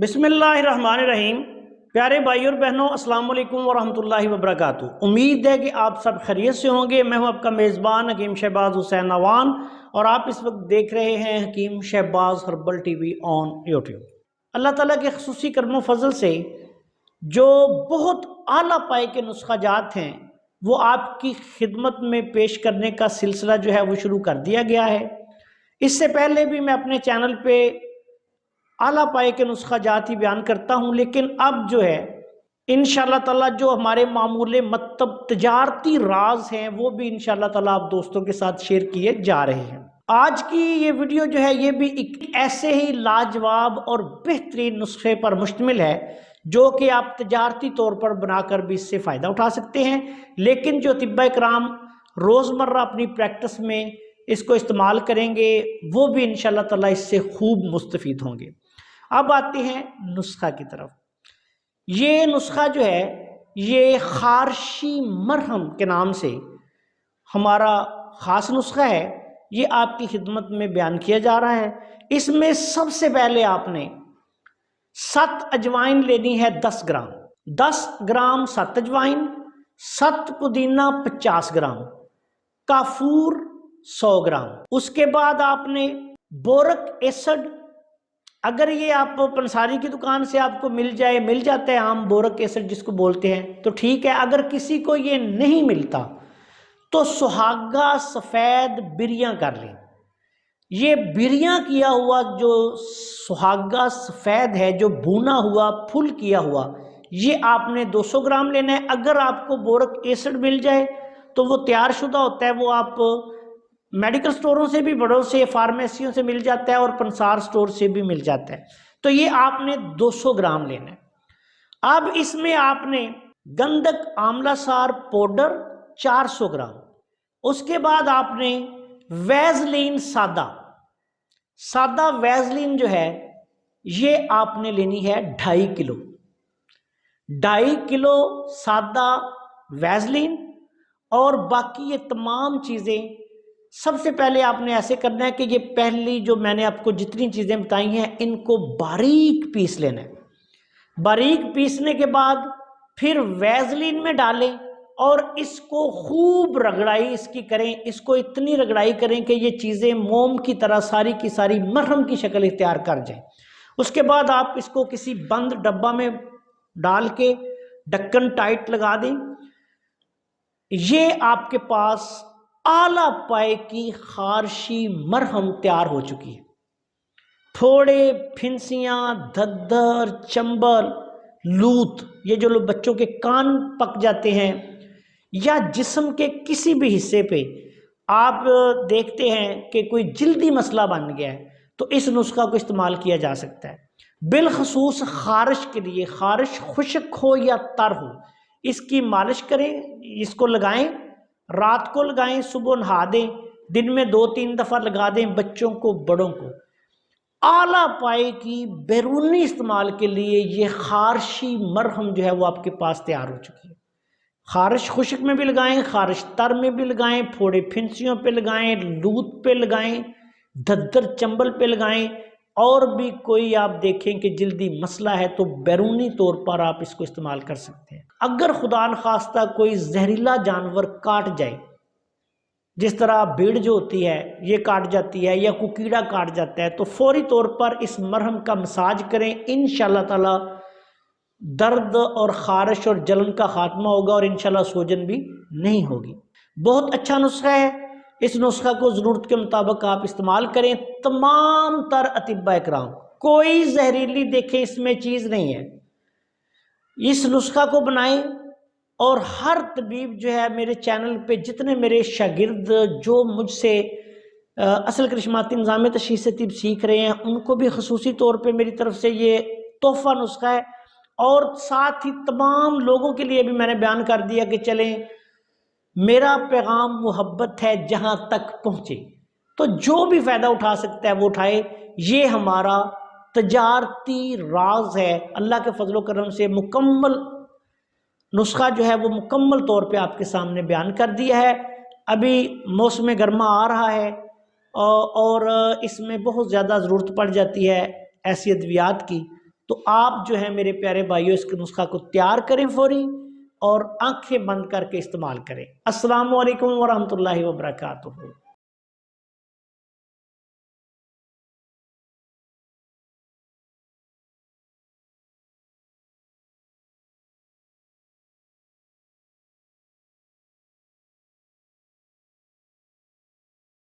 बिस्मिल्लाहिर्रहमानिर्रहीम। प्यारे भाई और बहनों, अस्सलाम वालेकुम वरहमतुल्लाहि वबरकातुहू। उम्मीद है कि आप सब खैरियत से होंगे। मैं हूं आपका मेज़बान हकीम शहबाज हुसैन अवान और आप इस वक्त देख रहे हैं Hakim Shahbaz herbal TV on YouTube. अल्लाह ताला के खुसूसी करम फजल से जो बहुत आला पाए के नुस्खा जात हैं वो आपकी खिदमत में पेश करने का सिलसिला जो है वो शुरू कर दिया गया है। इससे पहले भी मैं अपने चैनल पे आला पाए के नुस्खा जात ही बयान करता हूँ, लेकिन अब जो है इंशाअल्लाह ताला जो हमारे मामूले मतलब तजारती राज हैं वो भी इंशाअल्लाह ताला आप दोस्तों के साथ शेयर किए जा रहे हैं। आज की ये वीडियो जो है ये भी एक ऐसे ही लाजवाब और बेहतरीन नुस्खे पर मुश्तमिल है जो कि आप तजारती तौर पर बनाकर भी इससे फ़ायदा उठा सकते हैं, लेकिन जो तिब्बा इकराम रोज़मर्रा अपनी प्रैक्टिस में इसको इस्तेमाल करेंगे वो भी इंशाअल्लाह ताला इससे खूब मुस्तफ़ीद होंगे। अब आते हैं नुस्खा की तरफ। ये नुस्खा जो है ये खारशी मरहम के नाम से हमारा ख़ास नुस्खा है, ये आपकी खिदमत में बयान किया जा रहा है। इसमें सबसे पहले आपने 7 अजवाइन लेनी है 10 ग्राम, 10 ग्राम 7 अजवाइन, 7 पुदीना 50 ग्राम, काफूर 100 ग्राम। उसके बाद आपने बोरक एसिड, अगर ये आप पंसारी की दुकान से आपको मिल जाता है आम बोरक एसिड जिसको बोलते हैं तो ठीक है। अगर किसी को ये नहीं मिलता तो सुहागा सफ़ेद बिरियां कर लें। ये बिरियां किया हुआ जो सुहागा सफ़ेद है, जो भुना हुआ फुल किया हुआ, ये आपने 200 ग्राम लेना है। अगर आपको बोरक एसिड मिल जाए तो वो तैयार शुदा होता है, वो आप मेडिकल स्टोरों से भी, बड़ों से, फार्मेसियों से मिल जाता है और पंसार स्टोर से भी मिल जाता है। तो ये आपने 200 ग्राम लेना है। अब इसमें आपने गंधक आंवला सार पाउडर 400 ग्राम, उसके बाद आपने वैसलीन सादा वैसलीन जो है ये आपने लेनी है 2.5 किलो, 2.5 किलो सादा वैसलीन। और बाकी ये तमाम चीज़ें सबसे पहले आपने ऐसे करना है कि ये पहली जो मैंने आपको जितनी चीज़ें बताई हैं इनको बारीक पीस लेना है। बारीक पीसने के बाद फिर वैसलीन में डालें और इसको खूब रगड़ाई इसकी करें। इसको इतनी रगड़ाई करें कि ये चीज़ें मोम की तरह सारी की सारी मरहम की शक्ल इख्तियार कर जाएं। उसके बाद आप इसको किसी बंद डब्बा में डाल के ढक्कन टाइट लगा दें। ये आपके पास आला पाए की खारशी मरहम तैयार हो चुकी है। फोड़े, फिंसियाँ, धद्दर, चंबल, लूत, ये जो लोग बच्चों के कान पक जाते हैं या जिस्म के किसी भी हिस्से पे आप देखते हैं कि कोई जल्दी मसला बन गया है तो इस नुस्खा को इस्तेमाल किया जा सकता है। बिलखसूस खारिश के लिए, खारिश खुश्क हो या तर हो, इसकी मालिश करें, इसको लगाएं, रात को लगाएं, सुबह नहा दें, दिन में 2-3 दफ़ा लगा दें, बच्चों को बड़ों को। आला पाए की बैरूनी इस्तेमाल के लिए ये खारशी मरहम जो है वो आपके पास तैयार हो चुकी है। खारिश खुश्क में भी लगाएं, खारिश तर में भी लगाएं, फोड़े फिंसियों पे लगाएं, लूत पे लगाएं, धद्दर चंबल पे लगाएं। और भी कोई आप देखें कि जल्दी मसला है तो बैरूनी तौर पर आप इसको इस्तेमाल कर सकते हैं। अगर खुदा न खास्ता कोई जहरीला जानवर काट जाए, जिस तरह भीड़ जो होती है ये काट जाती है या कोई कीड़ा काट जाता है, तो फौरी तौर पर इस मरहम का मसाज करें। इंशाअल्लाह ताला दर्द और खारिश और जलन का खात्मा होगा और इंशाअल्लाह सूजन भी नहीं होगी। बहुत अच्छा नुस्खा है। इस नुस्खा को ज़रूरत के मुताबिक आप इस्तेमाल करें। तमाम तर अतिब्बा इकराम, कोई जहरीली देखें इसमें चीज़ नहीं है, इस नुस्खा को बनाएं। और हर तबीब जो है मेरे चैनल पे, जितने मेरे शागिर्द जो मुझसे असल करिश्माती निज़ाम तशख़ीस तिब सीख रहे हैं, उनको भी ख़ुसूसी तौर पे मेरी तरफ से ये तोहफ़ा नुस्खा है। और साथ ही तमाम लोगों के लिए भी मैंने बयान कर दिया कि चलें, मेरा पैगाम मोहब्बत है जहाँ तक पहुँचे, तो जो भी फ़ायदा उठा सकता है वो उठाए। ये हमारा तजारती राज है। अल्लाह के फजलो करम से मुकम्मल नुस्खा जो है वो मुकम्मल तौर पे आपके सामने बयान कर दिया है। अभी मौसम गर्मा आ रहा है और इसमें बहुत ज़्यादा ज़रूरत पड़ जाती है ऐसी अद्वियात की, تو آپ جو ہے میرے پیارے بھائیوں اس کے نسخہ کو تیار کریں فوری اور آنکھیں بند کر کے استعمال کریں۔ السلام علیکم ورحمۃ اللہ وبرکاتہ۔